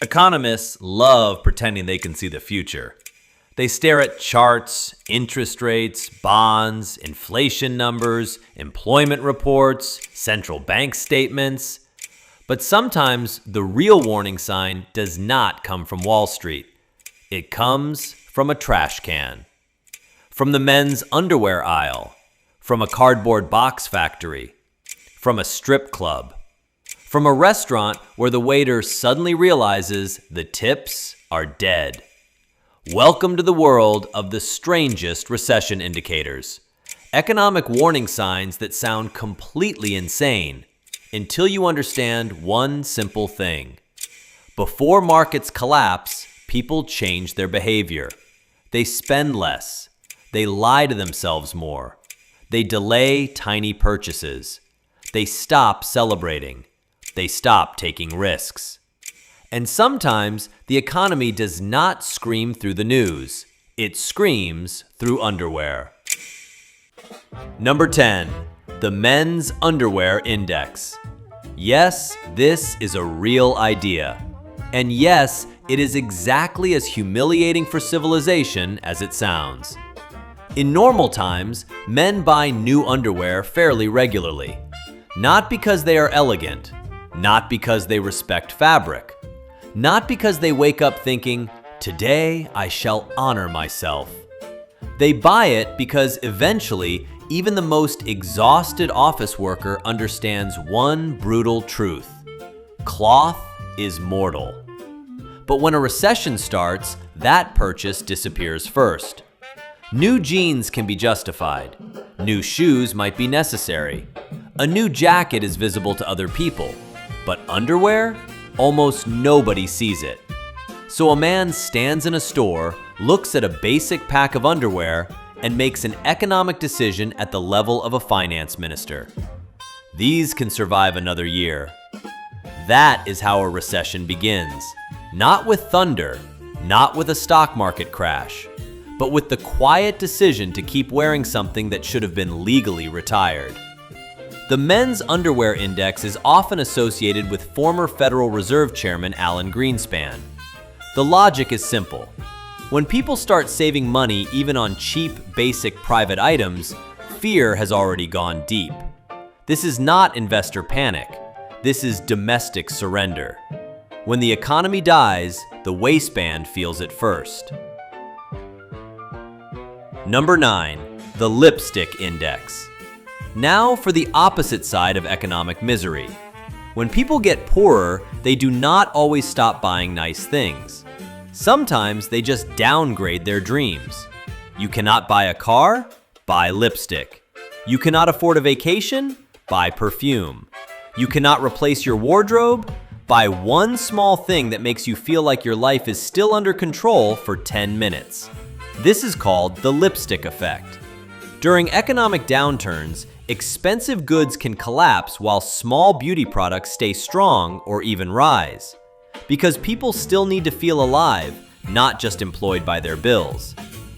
Economists love pretending they can see the future. They stare at charts, interest rates, bonds, inflation numbers, employment reports, central bank statements. But sometimes the real warning sign does not come from Wall Street. It comes from a trash can, from the men's underwear aisle, from a cardboard box factory, from a strip club, from a restaurant where the waiter suddenly realizes the tips are dead. Welcome to the world of the strangest recession indicators. Economic warning signs that sound completely insane until you understand one simple thing. Before markets collapse, people change their behavior. They spend less. They lie to themselves more. They delay tiny purchases. They stop celebrating. They stop taking risks. And sometimes the economy does not scream through the news. It screams through underwear. Number 10, the Men's Underwear Index. Yes, this is a real idea. And yes, it is exactly as humiliating for civilization as it sounds. In normal times, men buy new underwear fairly regularly. Not because they are elegant, not because they respect fabric, not because they wake up thinking, "Today I shall honor myself." They buy it because eventually, even the most exhausted office worker understands one brutal truth: cloth is mortal. But when a recession starts, that purchase disappears first. New jeans can be justified. New shoes might be necessary. A new jacket is visible to other people. But underwear? Almost nobody sees it. So a man stands in a store, looks at a basic pack of underwear, and makes an economic decision at the level of a finance minister. These can survive another year. That is how a recession begins. Not with thunder, not with a stock market crash, but with the quiet decision to keep wearing something that should have been legally retired. The Men's Underwear Index is often associated with former Federal Reserve Chairman Alan Greenspan. The logic is simple. When people start saving money even on cheap, basic private items, fear has already gone deep. This is not investor panic. This is domestic surrender. When the economy dies, the waistband feels it first. Number 9, the Lipstick Index. Now for the opposite side of economic misery. When people get poorer, they do not always stop buying nice things. Sometimes they just downgrade their dreams. You cannot buy a car? Buy lipstick. You cannot afford a vacation? Buy perfume. You cannot replace your wardrobe? Buy one small thing that makes you feel like your life is still under control for 10 minutes. This is called the lipstick effect. During economic downturns, expensive goods can collapse while small beauty products stay strong or even rise. Because people still need to feel alive, not just employed by their bills.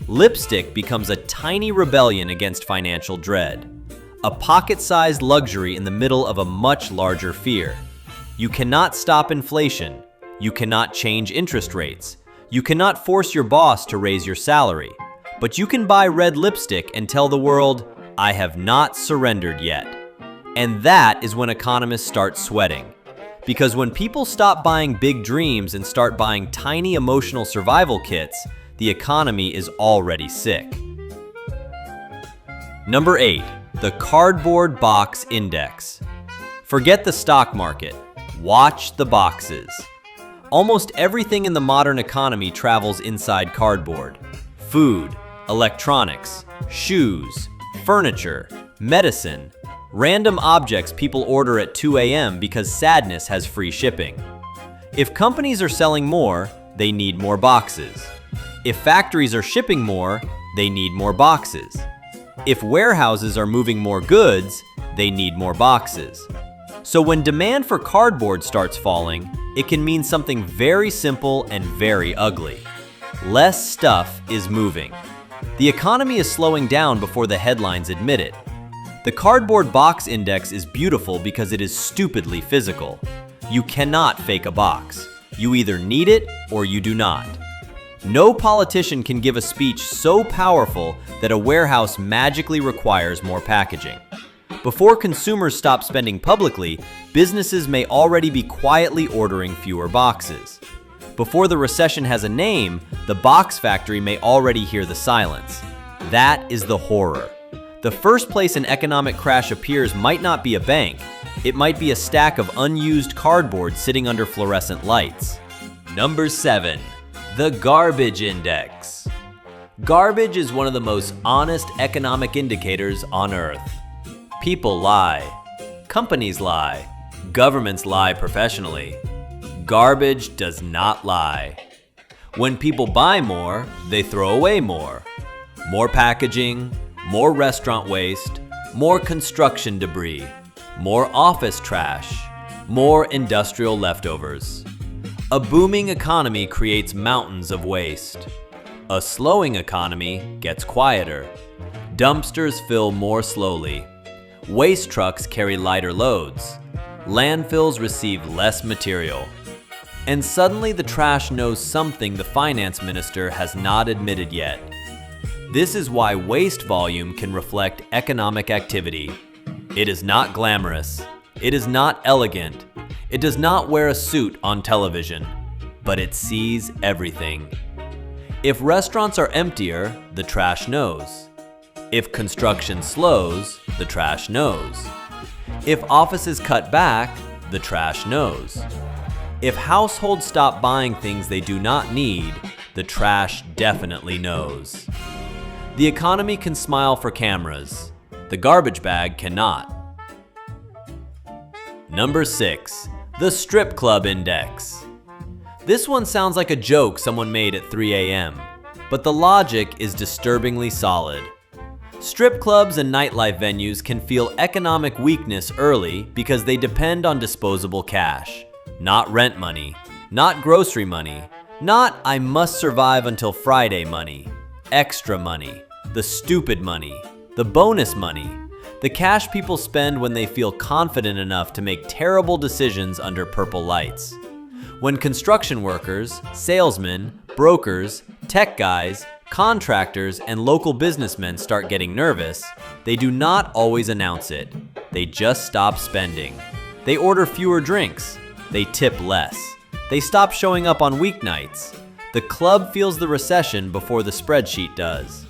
Lipstick becomes a tiny rebellion against financial dread. A pocket-sized luxury in the middle of a much larger fear. You cannot stop inflation. You cannot change interest rates. You cannot force your boss to raise your salary. But you can buy red lipstick and tell the world, "I have not surrendered yet." And that is when economists start sweating. Because when people stop buying big dreams and start buying tiny emotional survival kits, the economy is already sick. Number 8, the Cardboard Box Index. Forget the stock market. Watch the boxes. Almost everything in the modern economy travels inside cardboard. Food, electronics, shoes, furniture, medicine, random objects people order at 2 a.m. because sadness has free shipping. If companies are selling more, they need more boxes. If factories are shipping more, they need more boxes. If warehouses are moving more goods, they need more boxes. So when demand for cardboard starts falling, it can mean something very simple and very ugly. Less stuff is moving. The economy is slowing down before the headlines admit it. The Cardboard Box Index is beautiful because it is stupidly physical. You cannot fake a box. You either need it or you do not. No politician can give a speech so powerful that a warehouse magically requires more packaging. Before consumers stop spending publicly, businesses may already be quietly ordering fewer boxes. Before the recession has a name, the box factory may already hear the silence. That is the horror. The first place an economic crash appears might not be a bank. It might be a stack of unused cardboard sitting under fluorescent lights. Number 7. The Garbage Index. Garbage is one of the most honest economic indicators on Earth. People lie. Companies lie. Governments lie professionally. Garbage does not lie. When people buy more, they throw away more. More packaging, more restaurant waste, more construction debris, more office trash, more industrial leftovers. A booming economy creates mountains of waste. A slowing economy gets quieter. Dumpsters fill more slowly. Waste trucks carry lighter loads. Landfills receive less material. And suddenly the trash knows something the finance minister has not admitted yet. This is why waste volume can reflect economic activity. It is not glamorous. It is not elegant. It does not wear a suit on television, but it sees everything. If restaurants are emptier, the trash knows. If construction slows, the trash knows. If offices cut back, the trash knows. If households stop buying things they do not need, the trash definitely knows. The economy can smile for cameras. The garbage bag cannot. Number 6. The Strip Club Index. This one sounds like a joke someone made at 3 a.m., but the logic is disturbingly solid. Strip clubs and nightlife venues can feel economic weakness early because they depend on disposable cash, not rent money, not grocery money, not I must survive until Friday money, extra money, the stupid money, the bonus money, the cash people spend when they feel confident enough to make terrible decisions under purple lights. When construction workers, salesmen, brokers, tech guys, contractors, and local businessmen start getting nervous, they do not always announce it. They just stop spending. They order fewer drinks. They tip less. They stop showing up on weeknights. The club feels the recession before the spreadsheet does.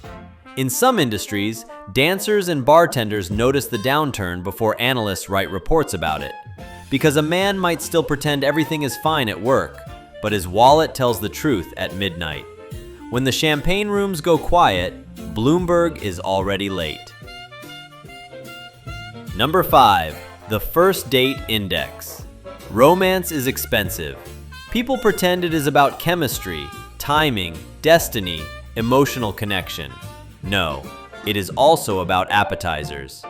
In some industries, dancers and bartenders notice the downturn before analysts write reports about it. Because a man might still pretend everything is fine at work, but his wallet tells the truth at midnight. When the champagne rooms go quiet, Bloomberg is already late. Number 5. The First Date Index. Romance is expensive. People pretend it is about chemistry, timing, destiny, emotional connection. No, it is also about appetizers.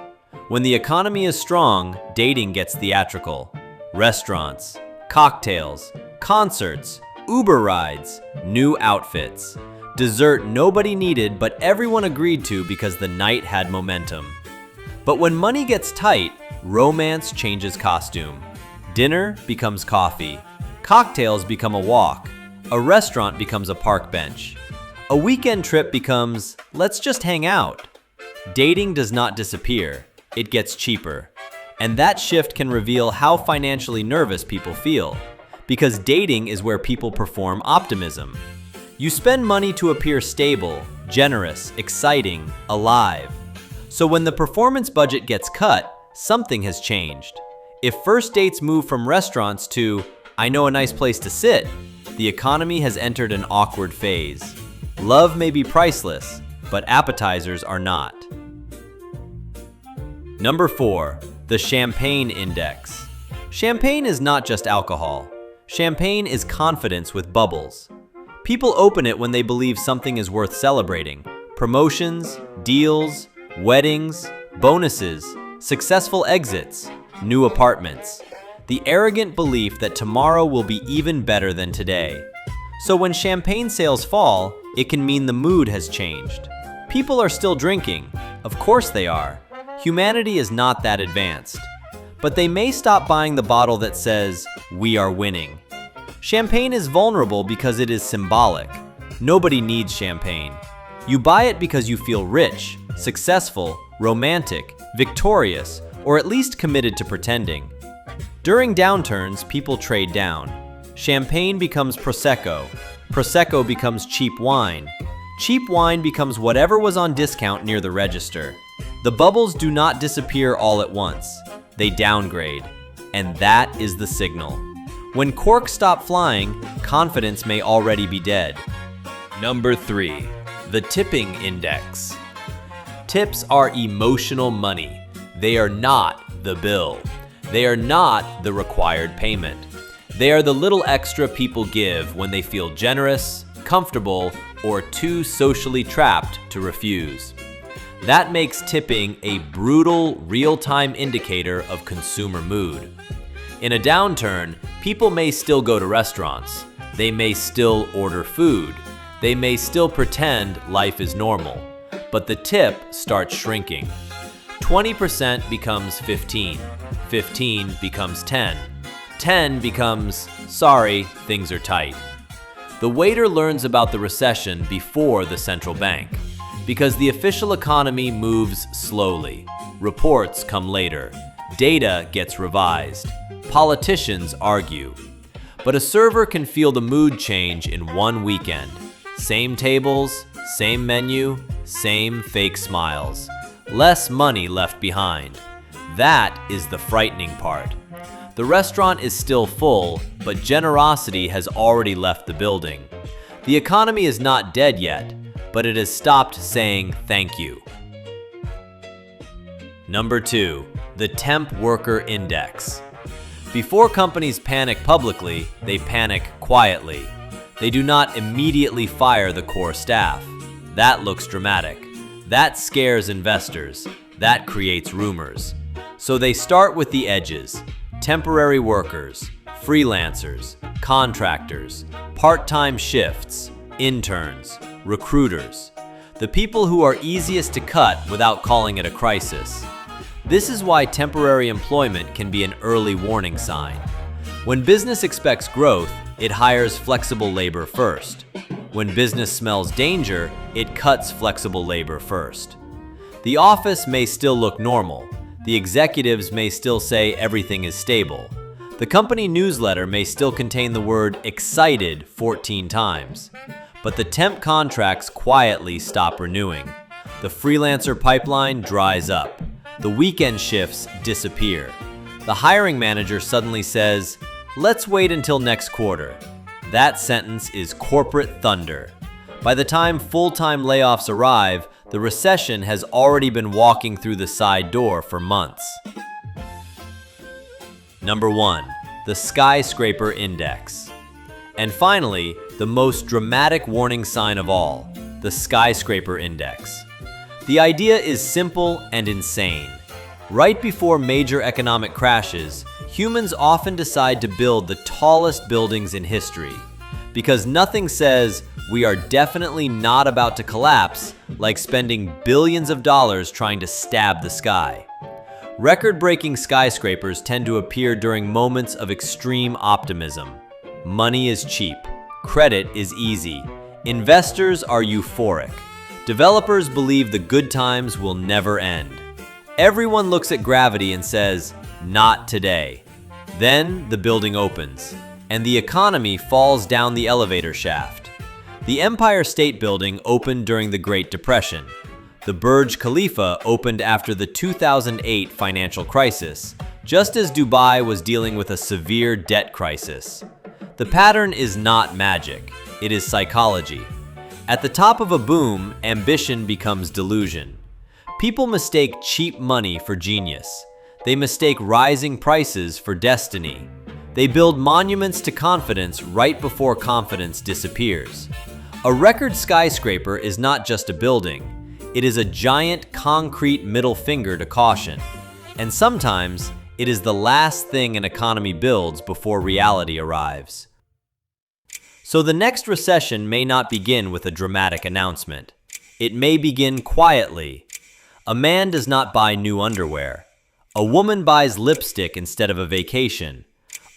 When the economy is strong, dating gets theatrical. Restaurants, cocktails, concerts, Uber rides, new outfits. Dessert nobody needed but everyone agreed to because the night had momentum. But when money gets tight, romance changes costume. Dinner becomes coffee. Cocktails become a walk. A restaurant becomes a park bench. A weekend trip becomes, let's just hang out. Dating does not disappear, it gets cheaper. And that shift can reveal how financially nervous people feel. Because dating is where people perform optimism. You spend money to appear stable, generous, exciting, alive. So when the performance budget gets cut, something has changed. If first dates move from restaurants to, I know a nice place to sit, the economy has entered an awkward phase. Love may be priceless, but appetizers are not. Number 4. The Champagne Index. Champagne is not just alcohol. Champagne is confidence with bubbles. People open it when they believe something is worth celebrating. Promotions, deals, weddings, bonuses, successful exits, new apartments. The arrogant belief that tomorrow will be even better than today. So when champagne sales fall, it can mean the mood has changed. People are still drinking. Of course they are. Humanity is not that advanced. But they may stop buying the bottle that says, "We are winning." Champagne is vulnerable because it is symbolic. Nobody needs champagne. You buy it because you feel rich, successful, romantic, victorious, or at least committed to pretending. During downturns, people trade down. Champagne becomes Prosecco. Prosecco becomes cheap wine. Cheap wine becomes whatever was on discount near the register. The bubbles do not disappear all at once. They downgrade. And that is the signal. When corks stop flying, confidence may already be dead. Number 3. The tipping index. Tips are emotional money. They are not the bill. They are not the required payment. They are the little extra people give when they feel generous, comfortable, or too socially trapped to refuse. That makes tipping a brutal, real-time indicator of consumer mood. In a downturn, people may still go to restaurants. They may still order food. They may still pretend life is normal. But the tip starts shrinking. 20% becomes 15. 15 becomes 10. 10 becomes, sorry, things are tight. The waiter learns about the recession before the central bank, because the official economy moves slowly. Reports come later. Data gets revised. Politicians argue. But a server can feel the mood change in one weekend. Same tables, same menu, same fake smiles. Less money left behind. That is the frightening part. The restaurant is still full, but generosity has already left the building. The economy is not dead yet, but it has stopped saying thank you. Number 2, the temp worker index. Before companies panic publicly, they panic quietly. They do not immediately fire the core staff. That looks dramatic. That scares investors. That creates rumors. So they start with the edges. Temporary workers, freelancers, contractors, part-time shifts, interns, recruiters. The people who are easiest to cut without calling it a crisis. This is why temporary employment can be an early warning sign. When business expects growth, it hires flexible labor first. When business smells danger, it cuts flexible labor first. The office may still look normal. The executives may still say everything is stable. The company newsletter may still contain the word excited 14 times. But the temp contracts quietly stop renewing. The freelancer pipeline dries up. The weekend shifts disappear. The hiring manager suddenly says, "Let's wait until next quarter." That sentence is corporate thunder. By the time full-time layoffs arrive, the recession has already been walking through the side door for months. Number 1, the skyscraper index. And finally, the most dramatic warning sign of all, the skyscraper index. The idea is simple and insane. Right before major economic crashes, humans often decide to build the tallest buildings in history, because nothing says we are definitely not about to collapse like spending billions of dollars trying to stab the sky. Record-breaking skyscrapers tend to appear during moments of extreme optimism. Money is cheap. Credit is easy. Investors are euphoric. Developers believe the good times will never end. Everyone looks at gravity and says, "Not today." Then the building opens, and the economy falls down the elevator shaft. The Empire State Building opened during the Great Depression. The Burj Khalifa opened after the 2008 financial crisis, just as Dubai was dealing with a severe debt crisis. The pattern is not magic, it is psychology. At the top of a boom, ambition becomes delusion. People mistake cheap money for genius. They mistake rising prices for destiny. They build monuments to confidence right before confidence disappears. A record skyscraper is not just a building. It is a giant concrete middle finger to caution. And sometimes, it is the last thing an economy builds before reality arrives. So the next recession may not begin with a dramatic announcement. It may begin quietly. A man does not buy new underwear. A woman buys lipstick instead of a vacation.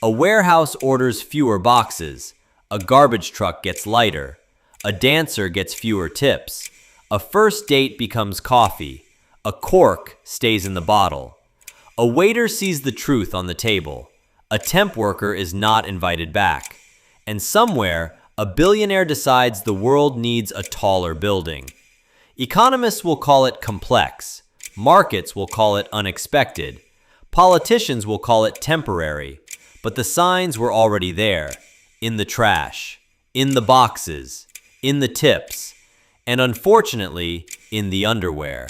A warehouse orders fewer boxes. A garbage truck gets lighter. A dancer gets fewer tips. A first date becomes coffee. A cork stays in the bottle. A waiter sees the truth on the table. A temp worker is not invited back. And somewhere, a billionaire decides the world needs a taller building. Economists will call it complex. Markets will call it unexpected. Politicians will call it temporary. But the signs were already there. In the trash. In the boxes. In the tips. And unfortunately, in the underwear.